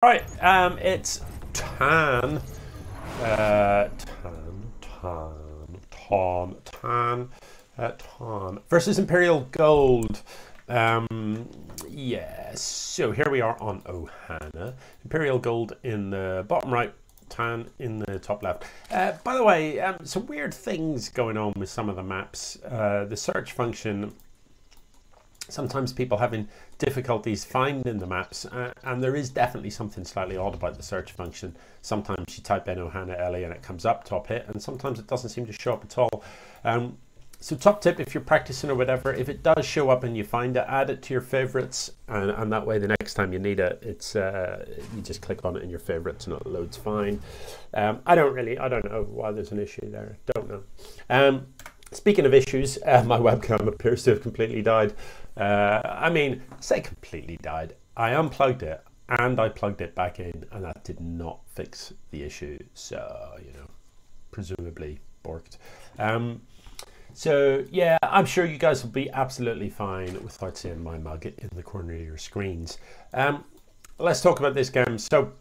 Right, it's Tahn, Tahn versus Imperial Gold. Yeah, so here we are on Ohana. Imperial Gold in the bottom right, Tahn in the top left. By the way, some weird things going on with some of the maps. The search function, sometimes people having difficulties finding the maps, and there is definitely something slightly odd about the search function. Sometimes you type in Ohana Ellie and it comes up top hit, and sometimes it doesn't seem to show up at all. So top tip, if you're practicing or whatever, if it does show up and you find it, add it to your favorites, and that way the next time you need it, it's you just click on it in your favorites and it loads fine. I don't know why there's an issue there. Don't know. Speaking of issues, my webcam appears to have completely died. I mean, say completely died. I unplugged it and I plugged it back in, and that did not fix the issue. So, you know, presumably borked. So yeah, I'm sure you guys will be absolutely fine without seeing my mug in the corner of your screens. Let's talk about this game. So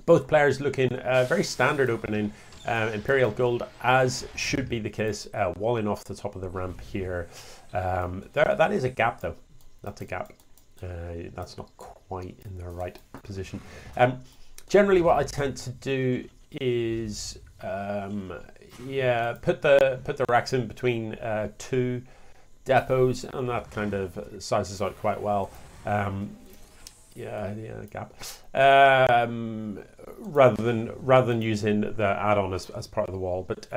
both players looking very standard opening. Imperial Gold, as should be the case, walling off the top of the ramp here. That is a gap though. That's a gap. That's not quite in the right position. Generally what I tend to do is yeah, put the racks in between two depots, and that kind of sizes out quite well. Yeah, gap. Rather than using the add-on as part of the wall, but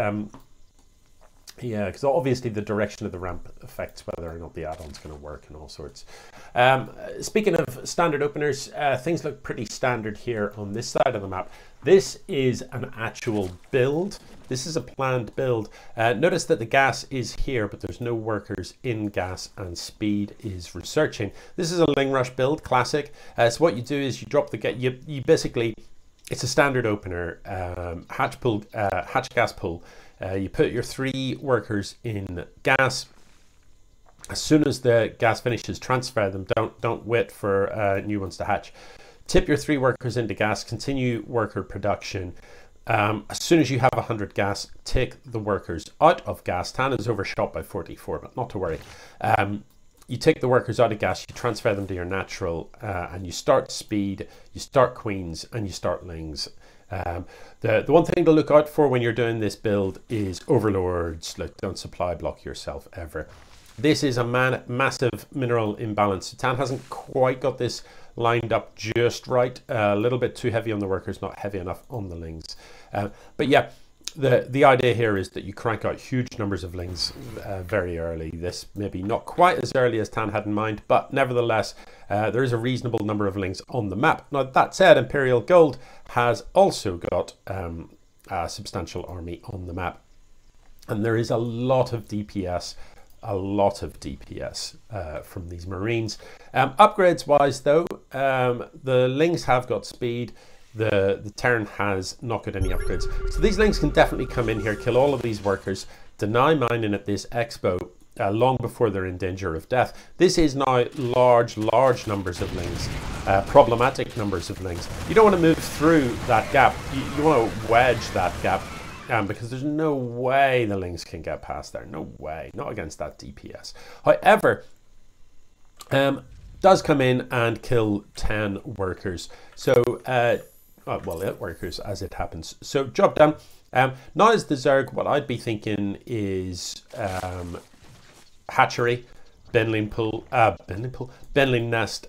yeah, because obviously the direction of the ramp affects whether or not the add-on's going to work and all sorts. Speaking of standard openers, things look pretty standard here on this side of the map. This is an actual build. This is a planned build. Notice that the gas is here, but there's no workers in gas, and speed is researching. This is a Ling Rush build, classic. So what you do is you drop the gas. You basically, it's a standard opener, hatch gas pull. You put your 3 workers in gas. As soon as the gas finishes, transfer them. Don't wait for new ones to hatch. Tip your 3 workers into gas. Continue worker production. As soon as you have 100 gas, take the workers out of gas. Tahn is overshot by 44, but not to worry. You take the workers out of gas, you transfer them to your natural, and you start speed, you start queens, and you start lings. The one thing to look out for when you're doing this build is overlords. Like, don't supply block yourself ever. This is a massive mineral imbalance. So Tahn hasn't quite got this lined up just right. A little bit too heavy on the workers, not heavy enough on the lings. But yeah, the idea here is that you crank out huge numbers of lings very early. This maybe not quite as early as Tahn had in mind, but nevertheless, there is a reasonable number of lings on the map. Now, that said, Imperial Gold has also got a substantial army on the map, and there is a lot of DPS. From these Marines. Upgrades wise though, the Lings have got speed. The Tahn has not got any upgrades. So these Lings can definitely come in here, kill all of these workers, deny mining at this expo long before they're in danger of death. This is now large numbers of Lings, problematic numbers of Lings. You don't want to move through that gap. You want to wedge that gap. Because there's no way the Lings can get past there. No way. Not against that DPS. However, does come in and kill 10 workers. So, well, 8 workers as it happens. So, job done. Now as the Zerg, what I'd be thinking is hatchery, Benling pool, Benling nest,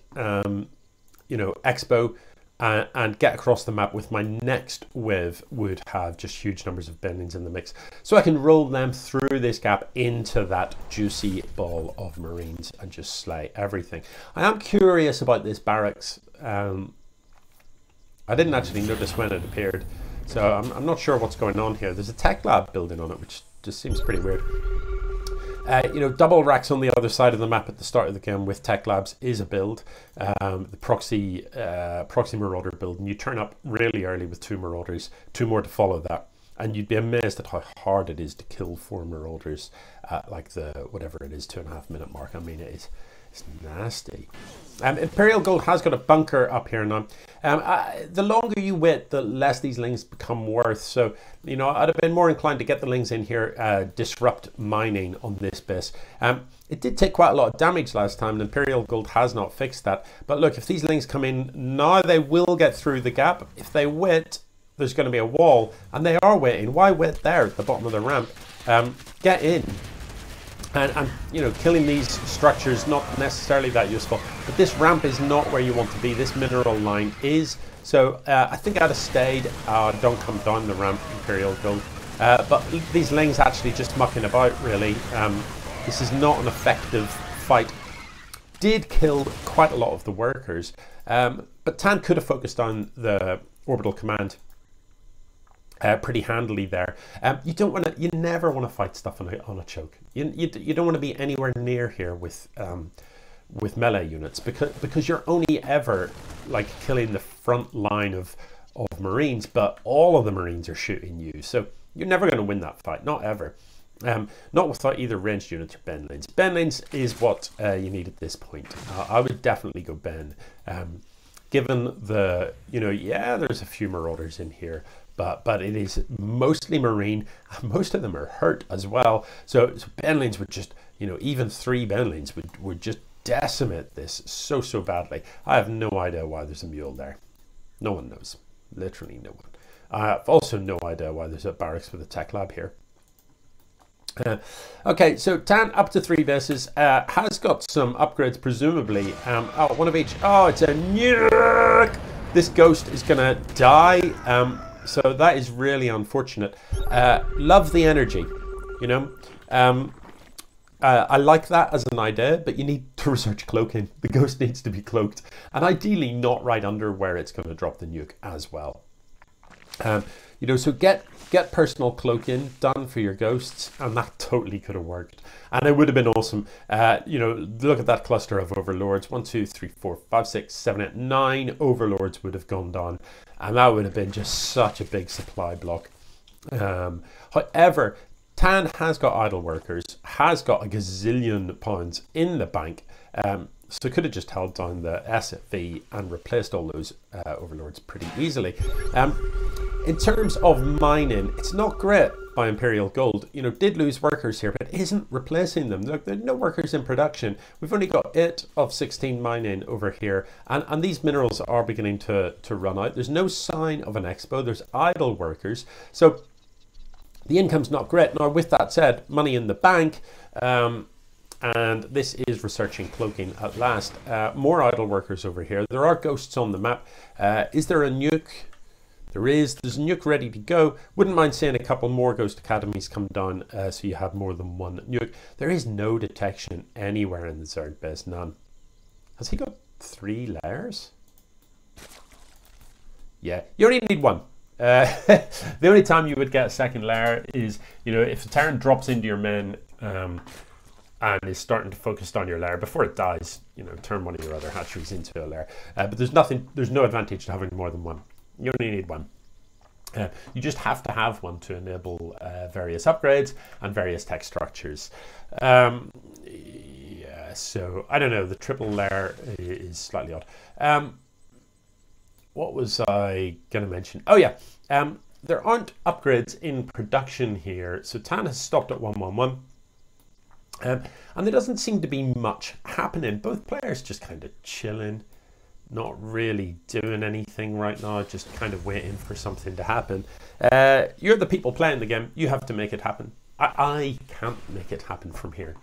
you know, expo. And get across the map with my next wave would have just huge numbers of Benlings in the mix. So I can roll them through this gap into that juicy ball of Marines and just slay everything. I am curious about this barracks. I didn't actually notice when it appeared, so I'm not sure what's going on here. There's a tech lab building on it, which just seems pretty weird. You know, double racks on the other side of the map at the start of the game with tech labs is a build. The proxy marauder build, and you turn up really early with 2 marauders, 2 more to follow that, and you'd be amazed at how hard it is to kill 4 marauders at like the whatever it is 2.5 minute mark. I mean, it's nasty. Imperial Gold has got a bunker up here now. The longer you wait, the less these lings become worth. So, you know, I'd have been more inclined to get the lings in here, disrupt mining on this base. It did take quite a lot of damage last time, and Imperial Gold has not fixed that. But look, if these lings come in now, they will get through the gap. If they wait, there's going to be a wall, and they are waiting. Why wait there at the bottom of the ramp? Get in. And you know, killing these structures not necessarily that useful, but this ramp is not where you want to be. This mineral line is. So I think I'd have stayed. Don't come down the ramp, Imperial Gold. But these lings actually just mucking about, really. This is not an effective fight. Did kill quite a lot of the workers, but Tahn could have focused on the orbital command pretty handily there. You never want to fight stuff on a choke. You don't want to be anywhere near here with melee units, because you're only ever like killing the front line of Marines, but all of the Marines are shooting you. So you're never going to win that fight, not ever. Not without either ranged units or Ben lanes. Ben lanes is what you need at this point. I would definitely go Ben. Given the, you know, yeah, there's a few Marauders in here, but it is mostly Marine, and most of them are hurt as well. So Ben lanes would just, you know, even 3 Ben lanes would just decimate this so badly. I have no idea why there's a mule there. No one knows. Literally no one. I have also no idea why there's a barracks with a tech lab here. Okay, so Tahn up to 3 bases, has got some upgrades presumably. One of each. Oh, it's a nuke! This ghost is gonna die. So that is really unfortunate. Love the energy, you know. I like that as an idea, but you need to research cloaking. The ghost needs to be cloaked, and ideally not right under where it's going to drop the nuke as well. You know, so get personal cloaking done for your ghosts, and that totally could have worked, and it would have been awesome. You know, look at that cluster of overlords. 1, 2, 3, 4, 5, 6, 7, 8, 9 overlords would have gone down, and that would have been just such a big supply block. However, Tahn has got idle workers, has got a gazillion pounds in the bank, so could have just held down the SFV and replaced all those overlords pretty easily. In terms of mining, it's not great by Imperial Gold. You know, did lose workers here, but isn't replacing them. Look, there are no workers in production. We've only got 8 of 16 mining over here, and these minerals are beginning to run out. There's no sign of an expo. There's idle workers. So the income's not great. Now, with that said, money in the bank, and this is researching cloaking at last. More idle workers over here. There are ghosts on the map. Is there a nuke? There is. There's a nuke ready to go. Wouldn't mind seeing a couple more ghost academies come down, so you have more than one nuke. There is no detection anywhere in the Zerg base. None. Has he got 3 layers? Yeah, you only need 1. The only time you would get a second layer is, you know, if the Terran drops into your men and is starting to focus on your layer before it dies, you know, turn one of your other hatcheries into a layer. But there's no advantage to having more than 1. You only need 1. You just have to have 1 to enable various upgrades and various tech structures. Yeah, so I don't know, the triple layer is slightly odd. What was I going to mention? Oh yeah, there aren't upgrades in production here. So Tahn has stopped at 111. And there doesn't seem to be much happening. Both players just kind of chilling, not really doing anything right now, just kind of waiting for something to happen. You're the people playing the game. You have to make it happen. I can't make it happen from here.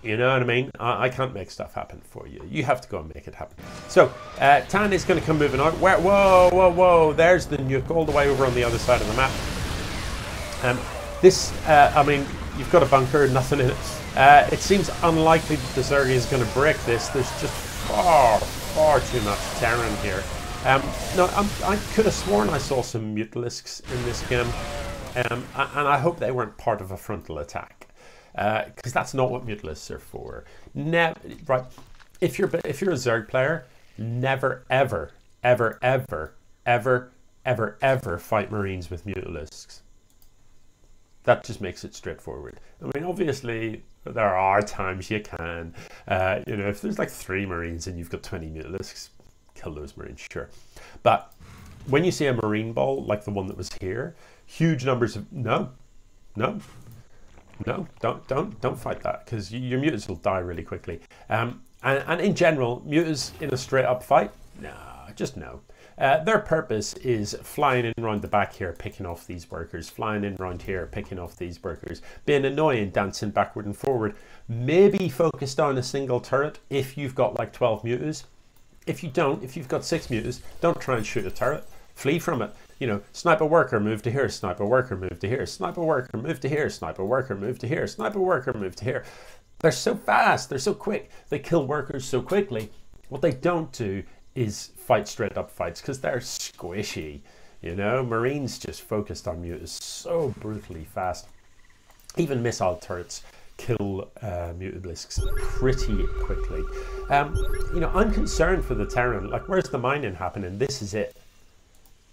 You know what I mean? I can't make stuff happen for you. You have to go and make it happen. So, Tahn is going to come moving out. Whoa. There's the nuke all the way over on the other side of the map. I mean, you've got a bunker, nothing in it. It seems unlikely that the Zerg is going to break this. There's just far too much Terran here. No, I could have sworn I saw some Mutalisks in this game. And I hope they weren't part of a frontal attack. Because that's not what Mutalisks are for. Right? If you're a Zerg player, never ever fight Marines with Mutalisks. That just makes it straightforward. I mean, obviously there are times you can. You know, if there's like 3 Marines and you've got 20 Mutalisks, kill those Marines, sure. But when you see a Marine ball like the one that was here, huge numbers of no, don't fight that, because your mutas will die really quickly. And in general, mutas in a straight up fight, no, just no. Their purpose is flying in around the back here, picking off these workers, flying in around here, picking off these workers, being annoying, dancing backward and forward, maybe focused on a single turret if you've got like 12 mutas. If you don't, if you've got 6 mutas, don't try and shoot a turret, flee from it. You know, sniper worker, move to here, sniper worker, move to here, sniper worker, move to here, sniper worker, move to here, sniper worker, move to here. They're so fast, they're so quick, they kill workers so quickly. What they don't do is fight straight up fights, because they're squishy. You know, Marines just focused on mutas so brutally fast. Even missile turrets kill mutalisks pretty quickly. You know, I'm concerned for the Terran. Like, where's the mining happening? This is it.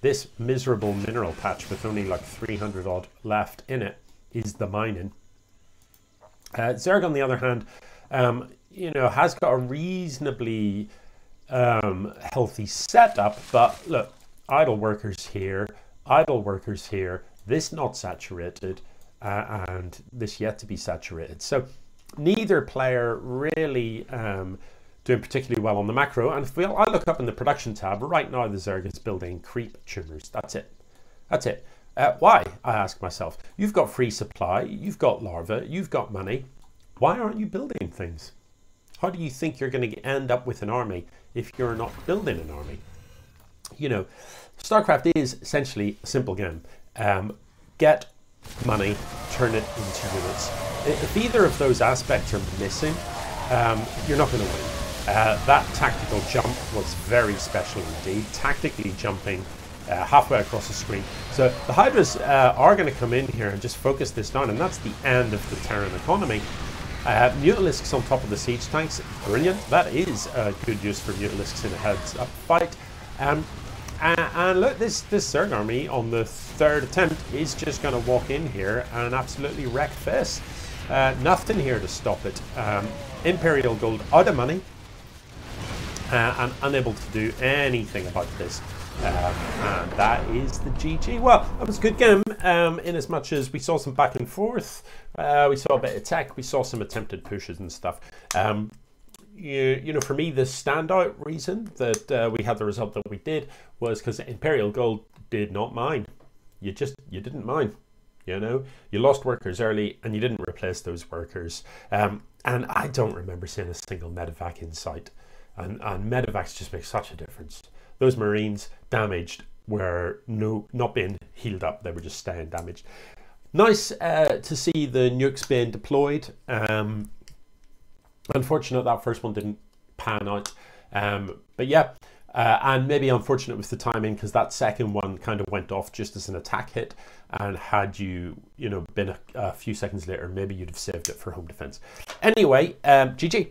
This miserable mineral patch with only like 300 odd left in it is the mining. Zerg, on the other hand, you know, has got a reasonably healthy setup, but look, idle workers here, this not saturated, and this yet to be saturated. So neither player really doing particularly well on the macro. And if I look up in the production tab, right now the Zerg is building creep tumors. That's it. That's it. Why? I ask myself. You've got free supply, you've got larvae, you've got money. Why aren't you building things? How do you think you're going to end up with an army if you're not building an army? You know, StarCraft is essentially a simple game. Get money, turn it into units. If either of those aspects are missing, you're not going to win. That tactical jump was very special indeed, tactically jumping halfway across the screen. So the Hydras are going to come in here and just focus this down, and that's the end of the Terran economy. Mutalisks on top of the siege tanks, brilliant. That is good use for Mutalisks in a heads-up fight. And look, this Zerg army on the 3rd attempt is just going to walk in here and absolutely wreck this. Nothing here to stop it. ImperialGold out of money and unable to do anything about this. And that is the GG. Well, that was a good game, in as much as we saw some back and forth, we saw a bit of tech, we saw some attempted pushes and stuff. You know, for me, the standout reason that we had the result that we did was because ImperialGold did not mine. You didn't mine. You know, you lost workers early and you didn't replace those workers. And I don't remember seeing a single medevac in sight. And medevacs just make such a difference. Those Marines damaged were not being healed up. They were just staying damaged. Nice to see the nukes being deployed. Unfortunate that first one didn't pan out. But yeah, and maybe unfortunate with the timing, because that second one kind of went off just as an attack hit. And had you know, been a few seconds later, maybe you'd have saved it for home defense. Anyway, GG.